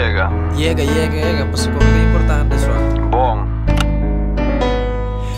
Llega, pasó con lo importante, suave. Bom.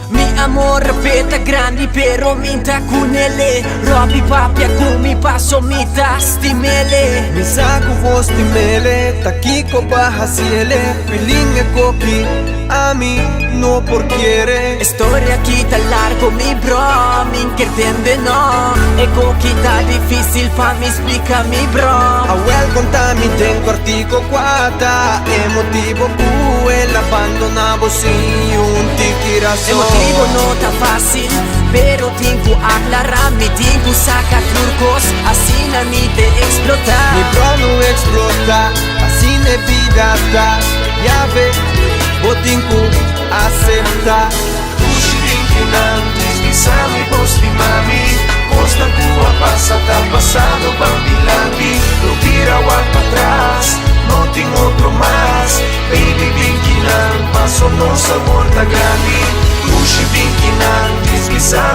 Mi amor repeta grandi pero minta kunele Robi papia kumi paso mita stimele Misa ku vos timele, takiko bahasiele, piling e koki, ami no por quiere. Storia kita largo mi bro, min que entiende no Eko kita difícil pa mi explica mi bro Awel contami tengo artico quata, emotivo ku el abandonavo sin un tikirazo. El motivo no está fácil, pero tengo aclarar mi tengo saca turcos, así na mi te explotar. Mi bro no explota, así ne vida ta, ya ve, botinku acepta. Pushi dinkinantes, mi posti mami Costa Cuba pasa, está pasado, bambilandi No tira igual para atrás, no tengo otro más Baby dinkinan, paso no sabor da grande Pushi dinkinantes,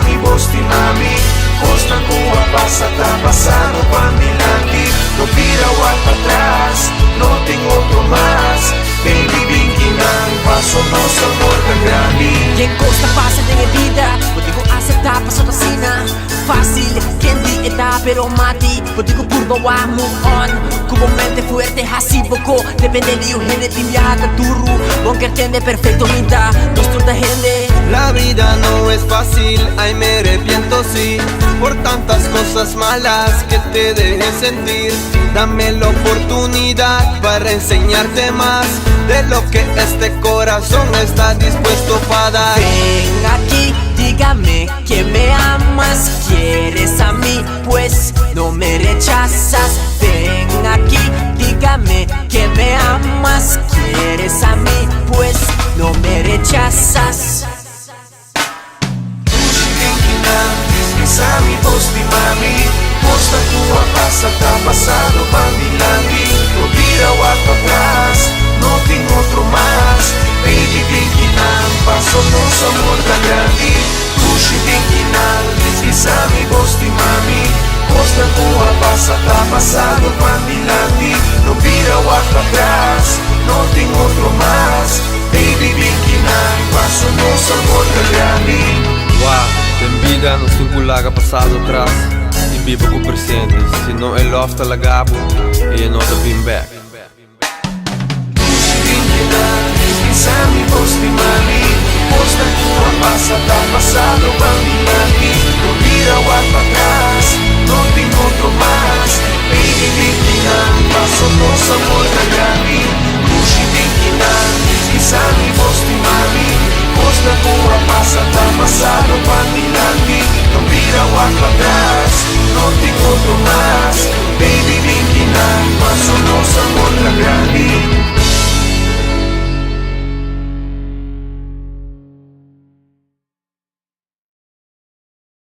mi posti mami Costa Cuba pasa, está pasado, bambilandi No tira igual para atrás, no tengo otro más Baby dinkinan, paso no sabor da grande Quien costa pasa de mi vida, contigo aceptar paso da sina Fácil, quien di está pero mati Contigo curva wa move on Como mente fuerte, así poco Depende de un gente timbiata turru Aunque entiende perfecto minta, nuestro da gente La vida no es fácil, ay me arrepiento sí Por tantas cosas malas que te dejé sentir Dame la oportunidad para enseñarte más De lo que este corazón está dispuesto para dar. Ven aquí, dígame que me amas ¿Quieres a mí? Pues no me rechazas Ven aquí, dígame que me amas ¿Quieres a mí? Pues no me rechazas Mi posti mami Costa Cuba pasa, está pasado, bambilandi No tira igual para atrás, no tengo otro más Baby dinkinan, paso no sabor da grande Pushi dinkinan, mi posti mami Costa Cuba pasa, está pasado, bambilandi No tira igual para atrás, no tengo otro más Baby dinkinan, paso no sabor da grande Wow, tem vida no singular passado atrás E vivo com o presente Se não é love tá lagabo E é nota bem back Mi posti mami Costa Cuba pasa, está pasado, bambilandi No tira igual para atrás, no tengo otro más Baby dinkinan, paso no sabor da grande Pushi dinkinan, mi posti mami Costa Cuba pasa, está pasado, bambilandi No tira igual para atrás, no tengo otro más Baby dinkinan, paso no sabor